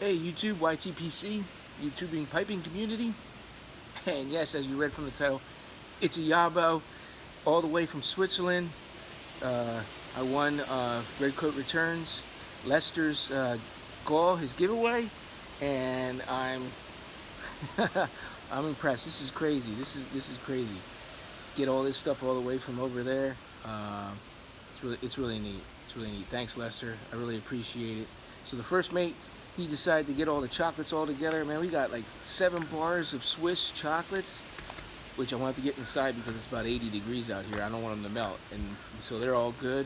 Hey YouTube, YTPC, YouTubing piping community. And yes, as you read from the title, it's a Yabo all the way from Switzerland. Uh, I won Red Coat Returns, Lester's goal, his giveaway, and I'm impressed. This is crazy. This is crazy. Get all this stuff all the way from over there. It's really neat. It's really neat. Thanks, Lester. I really appreciate it. So the first mate, he decided to get all the chocolates all together. Man, we got like 7 bars of Swiss chocolates, which I want to get inside because it's about 80 degrees out here. I don't want them to melt, and so they're all good.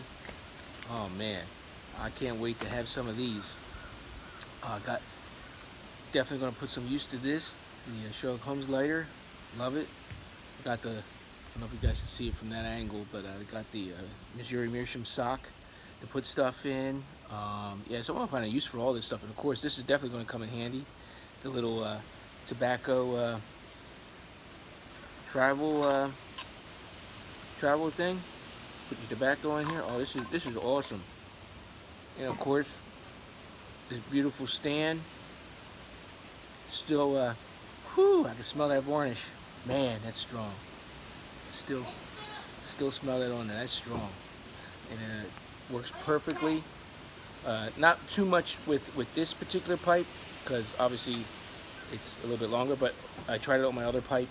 Oh man, I can't wait to have some of these. Got definitely gonna put some use to this. The Sherlock Holmes lighter, love it. Got the, I don't know if you guys can see it from that angle, but I got the Missouri Meerschaum sock to put stuff in. Yeah, so I want to find a use for all this stuff, and of course, this is definitely going to come in handy. The little tobacco travel travel thing. Put your tobacco in here. Oh, this is awesome. And of course, this beautiful stand. Still, whew, I can smell that varnish. Man, that's strong. Still, still smell that on there. That's strong, and it works perfectly. Not too much with this particular pipe, because obviously it's a little bit longer, but I tried it on my other pipe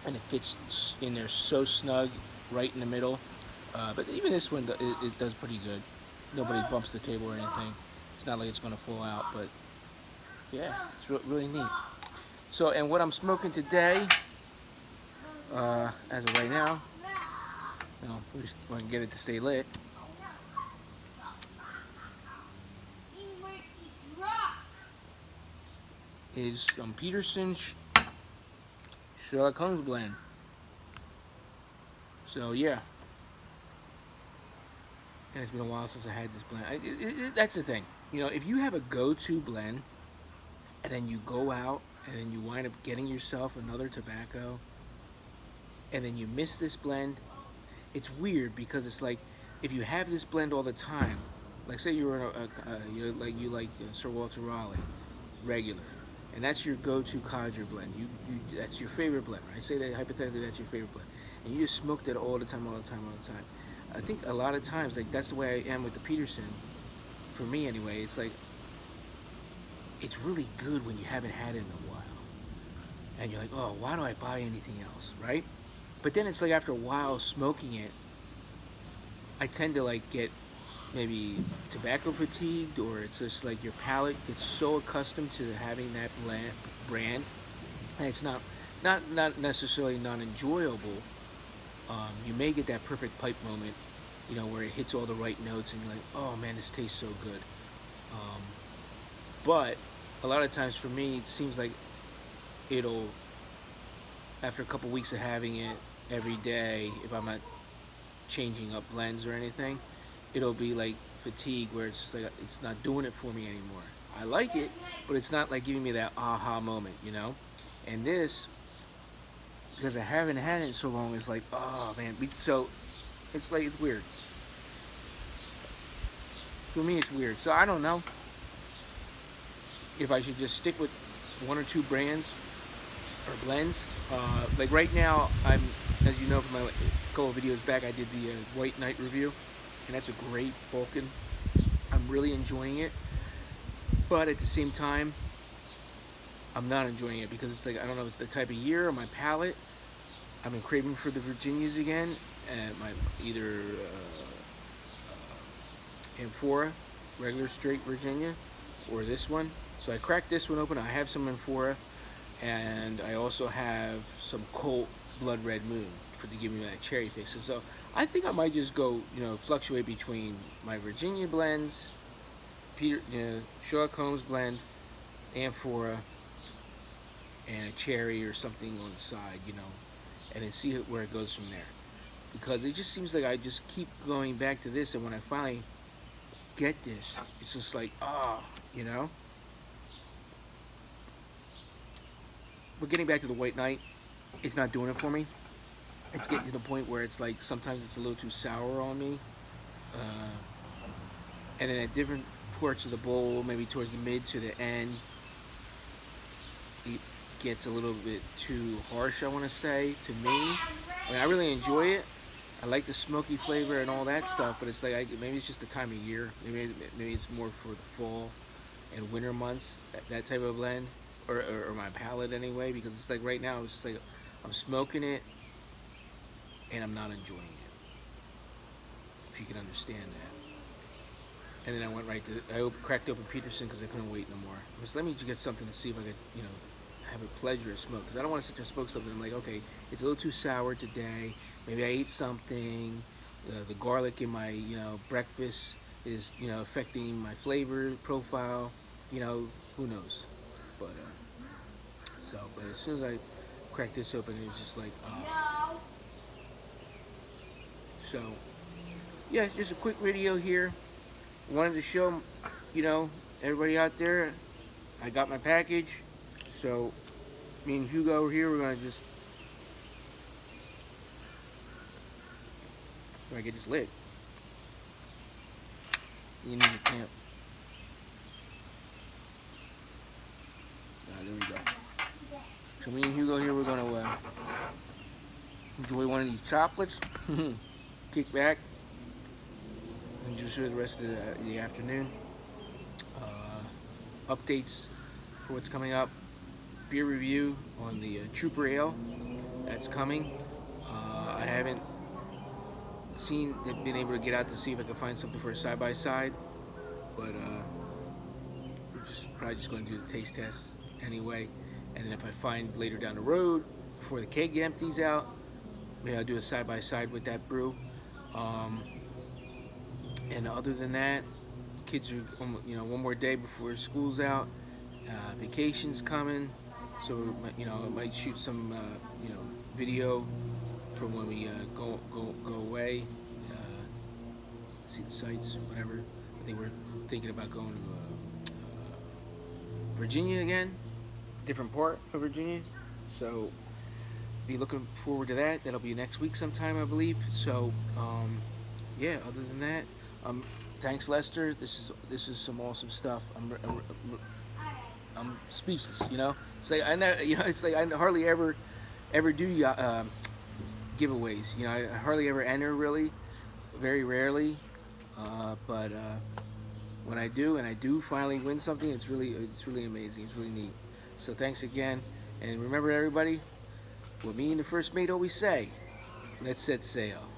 and it fits in there so snug right in the middle. But even this one, it does pretty good. Nobody bumps the table or anything. It's not like it's going to fall out, but yeah, it's really neat. So, and what I'm smoking today, as of right now, we just want to get it to stay lit, is Peterson's Sherlock Holmes blend. So yeah, and it's been a while since I had this blend. That's the thing, if you have a go-to blend, and then you go out, and then you wind up getting yourself another tobacco, and then you miss this blend, it's weird because it's like if you have this blend all the time, like say you're you like Sir Walter Raleigh, regular, and that's your go-to codger blend. You that's your favorite blend, right? Say that hypothetically that's your favorite blend, and you just smoke that all the time, all the time, all the time. I think a lot of times, like that's the way I am with the Peterson. For me, anyway, it's like it's really good when you haven't had it in a while, and you're like, oh, why do I buy anything else, right? But then it's like after a while smoking it, I tend to like get maybe tobacco fatigued, or it's just like your palate gets so accustomed to having that brand, and it's not necessarily not enjoyable. You may get that perfect pipe moment, where it hits all the right notes, and you're like, oh man, this tastes so good. But a lot of times for me, it seems like it'll, after a couple weeks of having it every day, if I'm not changing up blends or anything, it'll be like fatigue, where it's just like it's not doing it for me anymore. I like it, but it's not like giving me that aha moment. And this, because I haven't had it in so long, it's like, oh man. So it's like, it's weird. For me, it's weird. So I don't know if I should just stick with one or two brands or blends. Like right now, as you know from my couple of videos back, I did the White Knight review, and that's a great Vulcan. I'm really enjoying it, but at the same time, I'm not enjoying it because it's like, I don't know, it's the type of year or my palate. I've been craving for the Virginias again, and my either Amphora, regular straight Virginia, or this one. So I cracked this one open. I have some Amphora, and I also have some Colt Blood Red Moon to give me that cherry face. So I think I might just go, fluctuate between my Virginia blends, Sherlock Holmes blend, Amphora, and a cherry or something on the side, and then see where it goes from there. Because it just seems like I just keep going back to this, and when I finally get this, it's just like, But getting back to the White Knight, it's not doing it for me. It's getting to the point where it's like sometimes it's a little too sour on me. And then at different parts of the bowl, maybe towards the mid to the end, it gets a little bit too harsh, I want to say, to me. I mean, I really enjoy it. I like the smoky flavor and all that stuff, but it's like maybe it's just the time of year. Maybe it's more for the fall and winter months, that type of blend, or my palate anyway. Because it's like right now, it's just like I'm smoking it and I'm not enjoying it. If you can understand that. And then I went right to cracked open Peterson because I couldn't wait no more. It was let me get something to see if I could have a pleasure of smoke because I don't want to sit there and smoke something. I'm like, okay, it's a little too sour today. Maybe I ate something. The garlic in my breakfast is affecting my flavor profile. Who knows? But as soon as I cracked this open, it was just like, oh. So yeah, just a quick video here. Wanted to show everybody out there I got my package. So me and Hugo here, we're gonna get this lit. You need a tamp. There we go. So me and Hugo here, we're gonna enjoy one of these chocolates. Kick back. And just for the rest of the afternoon. Updates for what's coming up. Beer review on the Trooper Ale. That's coming. I haven't been able to get out to see if I can find something for a side-by-side. But we're probably just going to do the taste test anyway. And then if I find later down the road, before the keg empties out, maybe I'll do a side-by-side with that brew. And other than that, kids are, one more day before school's out. Vacation's coming, so I might shoot some, video from when we go away, see the sights, whatever. I think we're thinking about going to Virginia again, different part of Virginia. So be looking forward to that. That'll be next week sometime, I believe. So yeah. Other than that. Thanks, Lester. This is some awesome stuff. I'm speechless. It's like it's like I hardly ever do giveaways. I hardly ever enter, really, very rarely. But when I do, and I do finally win something, it's really amazing. It's really neat. So thanks again, and remember, everybody, what me and the first mate always say: let's set sail.